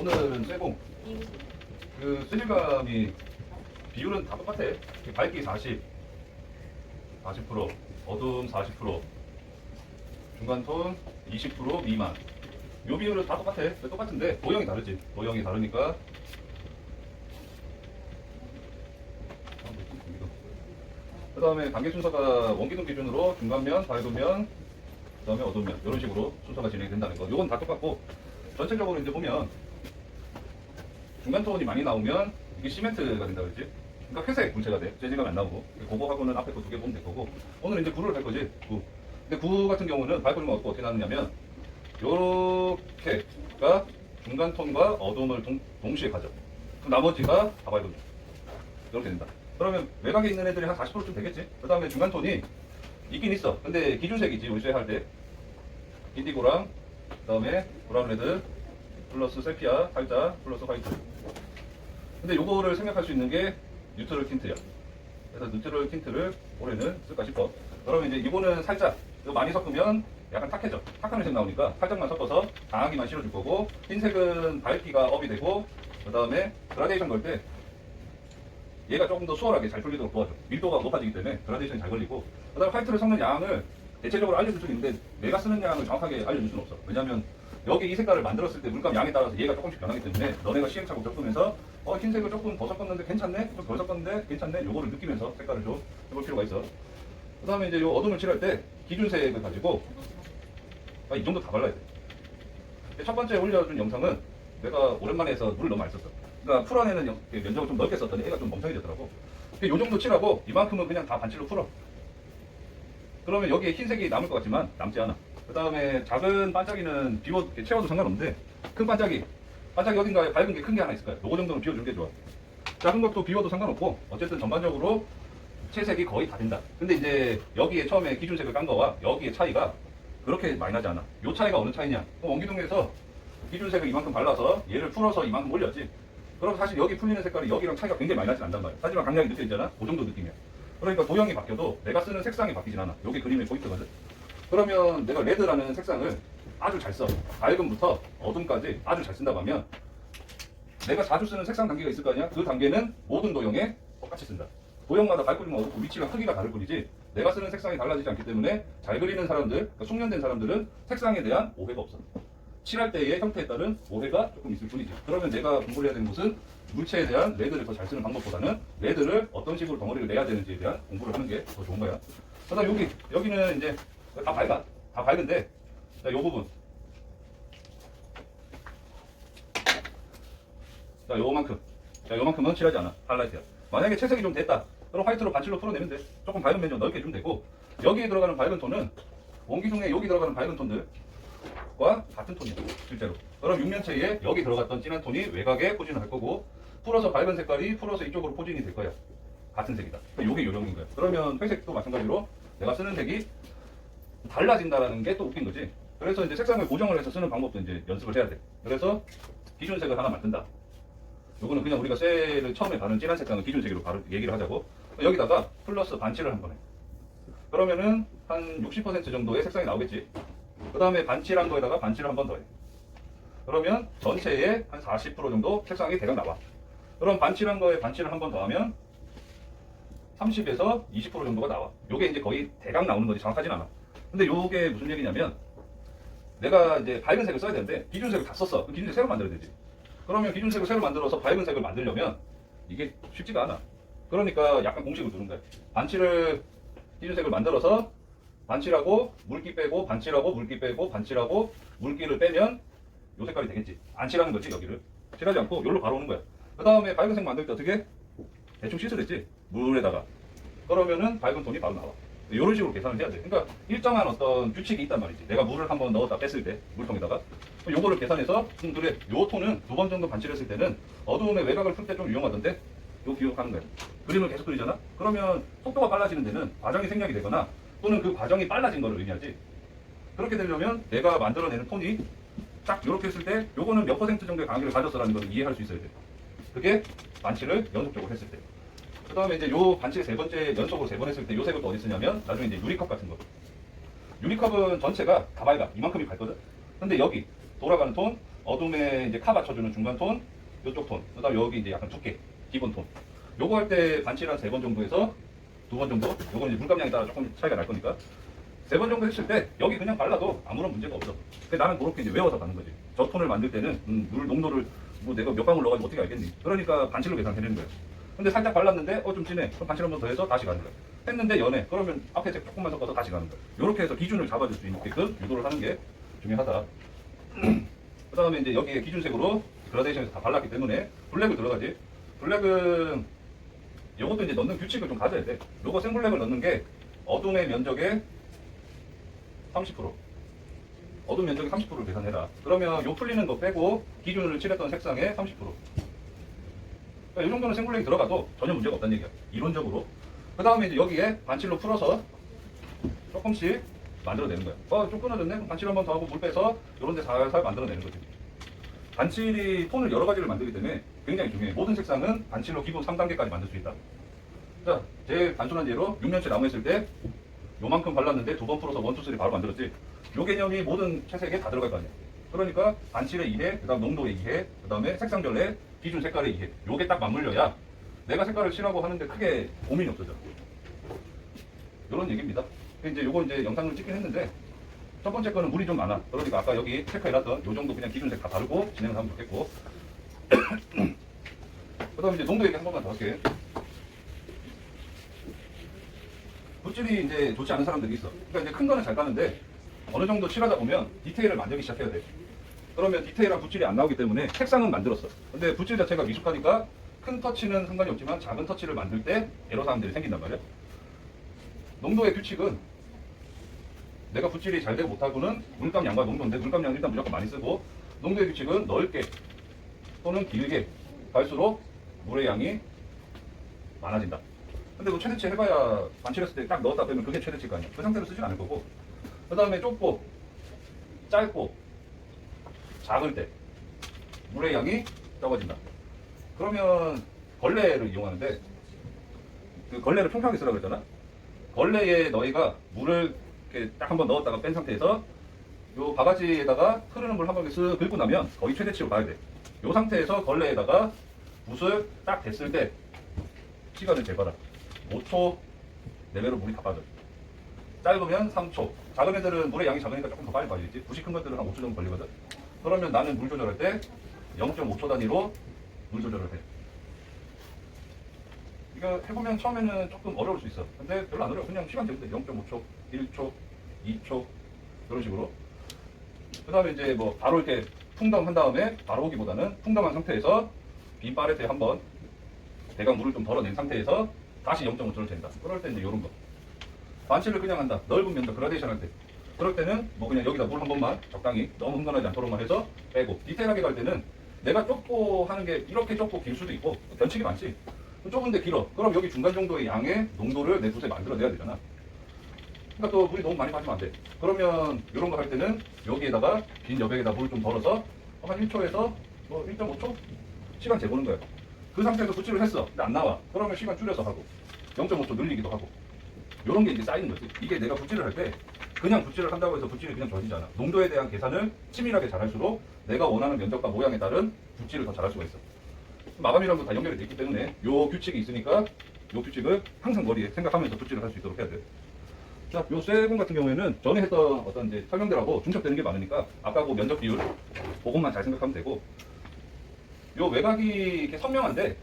오늘은 쇠공. 그 스릴감이 비율은 다 똑같아. 밝기 40%, 어두움 40%, 중간톤 20% 미만. 요 비율은 다 똑같아. 똑같은데 도형이 다르지. 도형이 다르니까. 그 다음에 단계 순서가 원기둥 기준으로 중간면, 밝은면, 그 다음에 어두운면 이런 식으로 순서가 진행이 된다는 거. 요건 다 똑같고 전체적으로 이제 보면 중간톤이 많이 나오면 이게 시멘트가 된다 그랬지. 그러니까 회색 물체가 돼. 재질감이 안 나오고. 그거하고는 앞에 거 두 개 보면 될 거고. 오늘 이제 구를 할 거지. 구. 근데 구 같은 경우는 밝은 건 어떻게 나누냐면 요렇게가 중간톤과 어두움을 동시에 가져. 그럼 나머지가 다 밝은 면. 이렇게 된다. 그러면 외곽에 있는 애들이 한 40%쯤 되겠지. 그 다음에 중간톤이 있긴 있어. 근데 기준색이지. 우리 쇠할 때 인디고랑 그 다음에 브라운 레드 플러스 세피아 살짝 플러스 화이트. 근데 요거를 생각할 수 있는 게 뉴트럴 틴트야. 그래서 뉴트럴 틴트를 올해는 쓸까 싶어. 그러면 이제 이거는 살짝 이거 많이 섞으면 약간 탁해져. 탁한 색 나오니까 살짝만 섞어서 강하게만 실어줄 거고, 흰색은 밝기가 업이 되고, 그 다음에 그라데이션 걸 때 얘가 조금 더 수월하게 잘 풀리도록 도와줘. 밀도가 높아지기 때문에 그라데이션이 잘 걸리고, 그 다음에 화이트를 섞는 양을 대체적으로 알려줄 수는 있는데 내가 쓰는 양을 정확하게 알려줄 수는 없어. 왜냐면 여기 이 색깔을 만들었을 때 물감 양에 따라서 얘가 조금씩 변하기 때문에 너네가 시행착오 겪으면서 흰색을 조금 더 섞었는데 괜찮네? 좀 덜 섞었는데 괜찮네? 요거를 느끼면서 색깔을 좀 해볼 필요가 있어. 그 다음에 이제 요 어둠을 칠할 때 기준색을 가지고 이 정도 다 발라야 돼. 첫 번째 올려준 영상은 내가 오랜만에 해서 물을 너무 많이 썼어. 그러니까 풀 안에는 면적을 좀 넓게 썼더니 애가 좀 멍청해졌더라고. 요 정도 칠하고 이만큼은 그냥 다 반칠로 풀어. 그러면 여기에 흰색이 남을 것 같지만 남지 않아. 그 다음에 작은 반짝이는 채워도 상관없는데 큰 반짝이 어딘가에 밝은 게 큰 게 하나 있을 거야. 요거 정도는 비워주는 게 좋아. 작은 것도 비워도 상관없고 어쨌든 전반적으로 채색이 거의 다 된다. 근데 이제 여기에 처음에 기준색을 깐 거와 여기에 차이가 그렇게 많이 나지 않아. 요 차이가 어느 차이냐? 원기둥에서 기준색을 이만큼 발라서 얘를 풀어서 이만큼 올렸지. 그럼 사실 여기 풀리는 색깔이 여기랑 차이가 굉장히 많이 나지 않단 말이야. 하지만 강약이 느껴지잖아. 그 정도 느낌이야. 그러니까 도형이 바뀌어도 내가 쓰는 색상이 바뀌진 않아. 여기 그림의 포인트거든. 그러면 내가 레드라는 색상을 아주 잘 써. 밝음부터 어둠까지 아주 잘 쓴다고 하면 내가 자주 쓰는 색상 단계가 있을 거 아니야? 그 단계는 모든 도형에 똑같이 쓴다. 도형마다 밝고림은 어둡고 위치랑 크기가 다를 뿐이지 내가 쓰는 색상이 달라지지 않기 때문에 잘 그리는 사람들, 그러니까 숙련된 사람들은 색상에 대한 오해가 없어. 칠할 때의 형태에 따른 오해가 조금 있을 뿐이지. 그러면 내가 공부를 해야 되는 것은 물체에 대한 레드를 더 잘 쓰는 방법보다는 레드를 어떤 식으로 덩어리를 내야 되는지에 대한 공부를 하는 게 더 좋은 거야. 그다음 여기는 이제 다 밝아. 다 밝은데 자, 요 부분. 자, 요만큼은 칠하지 않아. 하이라이트야. 만약에 채색이 좀 됐다. 그럼 화이트로 반칠로 풀어내면 돼. 조금 밝은 면 좀 넓게 주면 되고, 여기에 들어가는 밝은 톤은 원기둥에 여기 들어가는 밝은 톤들과 같은 톤이야. 실제로. 그럼 육면체에 여기 들어갔던 진한 톤이 외곽에 포진을 할 거고, 풀어서 밝은 색깔이 풀어서 이쪽으로 포진이 될 거야. 같은 색이다. 요게 요령인 거야. 그러면 회색도 마찬가지로 내가 쓰는 색이 달라진다라는 게 또 웃긴 거지. 그래서 이제 색상을 고정을 해서 쓰는 방법도 이제 연습을 해야 돼. 그래서 기준색을 하나 만든다. 요거는 그냥 우리가 쇠를 처음에 바른 진한 색상을 기준색으로 바로 얘기를 하자고. 여기다가 플러스 반칠을 한 번에. 그러면은 한 60% 정도의 색상이 나오겠지. 그 다음에 반칠한 거에다가 반칠을 한 번 더 해. 그러면 전체에 한 40% 정도 색상이 대략 나와. 그럼 반칠한 거에 반칠을 한 번 더 하면 30에서 20% 정도가 나와. 요게 이제 거의 대략 나오는 거지. 정확하진 않아. 근데 요게 무슨 얘기냐면 내가 이제 밝은 색을 써야 되는데 기준색을 다 썼어. 그럼 기준색 새로 만들어야 되지. 그러면 기준색을 새로 만들어서 밝은 색을 만들려면 이게 쉽지가 않아. 그러니까 약간 공식을 두는 거야. 기준색을 만들어서 반칠하고 물기 빼고 반칠하고 물기 빼고 반칠하고 물기를 빼면 요 색깔이 되겠지. 안 칠하는 거지. 여기를 칠하지 않고 여기로 바로 오는 거야. 그 다음에 밝은 색 만들 때 어떻게? 대충 씻어냈지. 물에다가. 그러면은 밝은 톤이 바로 나와. 이런 식으로 계산을 해야 돼. 그러니까 일정한 어떤 규칙이 있단 말이지. 내가 물을 한번 넣었다 뺐을 때 물통에다가 요거를 계산해서 그래 요 톤은 2번 정도 반칠했을 때는 어두움의 외곽을 풀 때 좀 유용하던데 요 기억하는 거야. 그림을 계속 그리잖아. 그러면 속도가 빨라지는 데는 과정이 생략이 되거나 또는 그 과정이 빨라진 거를 의미하지. 그렇게 되려면 내가 만들어내는 톤이 딱 이렇게 했을 때 요거는 몇 퍼센트 정도의 강하기를 가졌어라는 걸 이해할 수 있어야 돼. 그게 반칠을 연속적으로 했을 때. 그 다음에 이제 요 반칠 세 번째 연속으로 3번 했을 때 요 색을 또 어디 쓰냐면 나중에 이제 유리컵 같은 거. 유리컵은 전체가 다 밝아. 이만큼이 밝거든. 근데 여기 돌아가는 톤, 어둠에 이제 카 맞춰주는 중간 톤, 이쪽 톤, 그다음 여기 이제 약간 두께, 기본 톤. 요거 할 때 반칠 한 3번 정도에서 2번 정도. 요거는 이제 물감량에 따라 조금 차이가 날 거니까 3번 정도 했을 때 여기 그냥 발라도 아무런 문제가 없어. 근데 나는 그렇게 이제 외워서 가는 거지. 저 톤을 만들 때는 물 농도를 뭐 내가 몇 방울 넣어가지고 어떻게 알겠니? 그러니까 반칠로 계산해내는 거야. 근데 살짝 발랐는데 좀 진해. 그럼 반칠 한 번 더 해서 다시 가는 거야. 했는데 연해. 그러면 앞에 색 조금만 섞어서 다시 가는 거야. 이렇게 해서 기준을 잡아줄 수 있게끔 유도를 하는 게 중요하다. 그 다음에 이제 여기에 기준색으로 그라데이션에서 다 발랐기 때문에 블랙을 들어가지. 블랙은 요것도 이제 넣는 규칙을 좀 가져야 돼. 요거 생블랙을 넣는 게 어둠의 면적의 30%. 어둠 면적의 30%를 계산해라. 그러면 요 풀리는 거 빼고 기준을 칠했던 색상의 30%. 그러니까 이 정도는 생블랙이 들어가도 전혀 문제가 없다는 얘기야. 이론적으로. 그 다음에 이제 여기에 반칠로 풀어서 조금씩 만들어내는 거야. 좀 끊어졌네? 그럼 반칠 한 번 더 하고 물 빼서 요런 데 살살 만들어내는 거지. 반칠이 톤을 여러 가지를 만들기 때문에 굉장히 중요해. 모든 색상은 반칠로 기본 3단계까지 만들 수 있다. 자, 제일 단순한 예로 6년째 나무했을 때 요만큼 발랐는데 2번 풀어서 1, 2, 3 바로 만들었지. 요 개념이 모든 채색에 다 들어갈 거 아니야. 그러니까 반칠의 이해, 그 다음 농도의 이해, 그 다음에 색상별의 기준 색깔의 이해. 요게 딱 맞물려야 내가 색깔을 칠하고 하는데 크게 고민이 없어져. 요런 얘기입니다. 이제 요거 이제 영상을 찍긴 했는데 첫 번째 거는 물이 좀 많아. 그러니까 아까 여기 체크해놨던 요 정도 그냥 기준색 다 바르고 진행을 하면 좋겠고. 그 다음에 이제 농도 얘기 한 번만 더 할게. 붓질이 이제 좋지 않은 사람들이 있어. 그러니까 이제 큰 거는 잘 가는데 어느 정도 칠하다 보면 디테일을 만들기 시작해야 돼. 그러면 디테일한 붓질이 안 나오기 때문에 색상은 만들었어. 근데 붓질 자체가 미숙하니까 큰 터치는 상관이 없지만 작은 터치를 만들 때 애로사항들이 생긴단 말이야. 농도의 규칙은 내가 붓질이 잘 되고 못하고는 물감량과 농도인데 물감량은 일단 무조건 많이 쓰고 농도의 규칙은 넓게 또는 길게 갈수록 물의 양이 많아진다. 근데 그 최대치 해봐야 반칠했을 때 딱 넣었다 빼면 그게 최대치가 아니야. 그 상태로 쓰진 않을 거고. 그 다음에 좁고 짧고 작을 때 물의 양이 적어진다. 그러면 걸레를 이용하는데 그 걸레를 평평하게 쓰라고 그랬잖아. 걸레에 너희가 물을 이렇게 딱 한번 넣었다가 뺀 상태에서 요 바가지에다가 흐르는 물 한 방에 쓱 긁고 나면 거의 최대치로 가야 돼. 요 상태에서 걸레에다가 붓을 딱 댔을 때 시간을 재봐라. 5초 내외로 물이 다 빠져. 짧으면 3초. 작은 애들은 물의 양이 작으니까 조금 더 빨리 빠지겠지. 붓이 큰 것들은 한 5초 정도 걸리거든. 그러면 나는 물 조절할 때 0.5초 단위로 물 조절을 해. 이거 해보면 처음에는 조금 어려울 수 있어. 근데 별로 안 어려워. 그냥 시간 재면 돼. 0.5초, 1초, 2초 이런 식으로. 그 다음에 이제 뭐 바로 이렇게 풍덩한 다음에 바로 오기보다는 풍덩한 상태에서 빈 파레트에 한번 대강 물을 좀 덜어낸 상태에서 다시 0.5초를 잰다. 그럴 때 이제 이런 거. 반칠을 그냥 한다. 넓은 면적 그라데이션 할 때. 그럴 때는 뭐 그냥 여기다 물 한 번만 적당히 너무 흥건하지 않도록만 해서 빼고 디테일하게 갈 때는 내가 좁고 하는 게 이렇게 좁고 길 수도 있고 변칙이 많지. 좁은데 길어. 그럼 여기 중간 정도의 양의 농도를 내 붓에 만들어내야 되잖아. 그러니까 또 물이 너무 많이 빠지면 안 돼. 그러면 이런 거 할 때는 여기에다가 빈 여백에다 물 좀 덜어서 한 1초에서 뭐 1.5초 시간 재보는 거야. 그 상태에서 붓질을 했어. 근데 안 나와. 그러면 시간 줄여서 하고 0.5초 늘리기도 하고 이런 게 이제 쌓이는 거지. 이게 내가 붓질을 할 때 그냥 붓질을 한다고 해서 붓질이 그냥 져지지 않아. 농도에 대한 계산을 치밀하게 잘할수록 내가 원하는 면적과 모양에 따른 붓질을 더 잘할 수가 있어. 마감이랑도 다 연결이 돼 있기 때문에 요 규칙이 있으니까 요 규칙을 항상 머리에 생각하면서 붓질을 할 수 있도록 해야 돼. 자, 요 쇠공 같은 경우에는 전에 했던 어떤 이제 설명들하고 중첩되는 게 많으니까 아까 그 면적 비율 그것만 잘 생각하면 되고 요 외곽이 이렇게 선명한데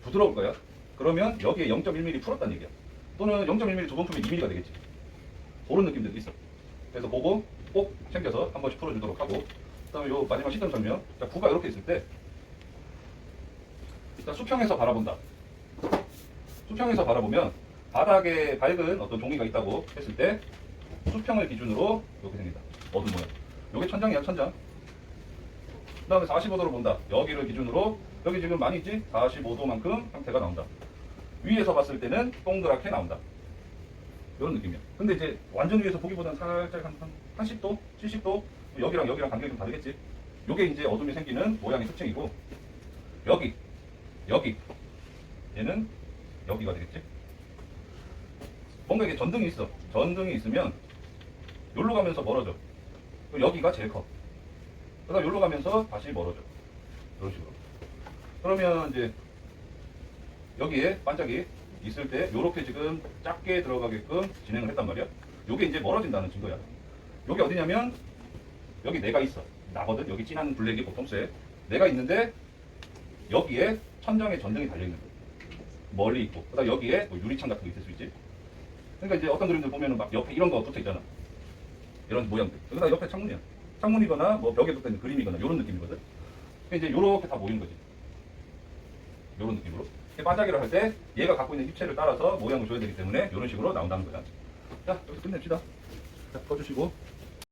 부드러울 거야. 그러면 여기에 0.1mm 풀었다는 얘기야. 또는 0.1mm 두 번 풀면 2mm가 되겠지. 그런 느낌들도 있어. 그래서 그거 꼭 챙겨서 한 번씩 풀어주도록 하고 그 다음에 요 마지막 시점 설명. 자, 구가 이렇게 있을 때 일단 수평에서 바라본다. 수평에서 바라보면 바닥에 밝은 어떤 종이가 있다고 했을 때 수평을 기준으로 이렇게 생긴다. 어두운 모양. 요게 천장이야, 천장. 그 다음에 45도로 본다. 여기를 기준으로 여기 지금 많이 있지? 45도만큼 형태가 나온다. 위에서 봤을 때는 동그랗게 나온다. 이런 느낌이야. 근데 이제 완전 위에서 보기보다는 살짝 한 10도? 70도? 여기랑 여기랑 간격이 좀 다르겠지? 요게 이제 어둠이 생기는 모양의 특징이고 여기 얘는 여기가 되겠지? 뭔가 이게 전등이 있어. 전등이 있으면 여기로 가면서 멀어져. 여기가 제일 커. 그다음 여기로 가면서 다시 멀어져. 이런 식으로. 그러면 이제 여기에 반짝이 있을 때 요렇게 지금 작게 들어가게끔 진행을 했단 말이야. 요게 이제 멀어진다는 증거야. 요게 어디냐면 여기 내가 있어. 나거든. 여기 진한 블랙이 보통 세. 내가 있는데 여기에 천장에 전등이 달려있는 거야. 멀리 있고. 그다음 여기에 뭐 유리창 같은 게 있을 수 있지. 그러니까 이제 어떤 그림들 보면은 막 옆에 이런 거 붙어 있잖아. 이런 모양들. 그다음 옆에 창문이야. 창문이거나 뭐 벽에 붙어 있는 그림이거나 이런 느낌이거든. 그러니까 이제 요렇게 다 모이는 거지. 이런 느낌으로. 반짝이를 할 때 얘가 갖고 있는 입체를 따라서 모양을 줘야 되기 때문에 이런 식으로 나온다는 거야. 자, 여기서 끝냅시다. 자, 꺼주시고.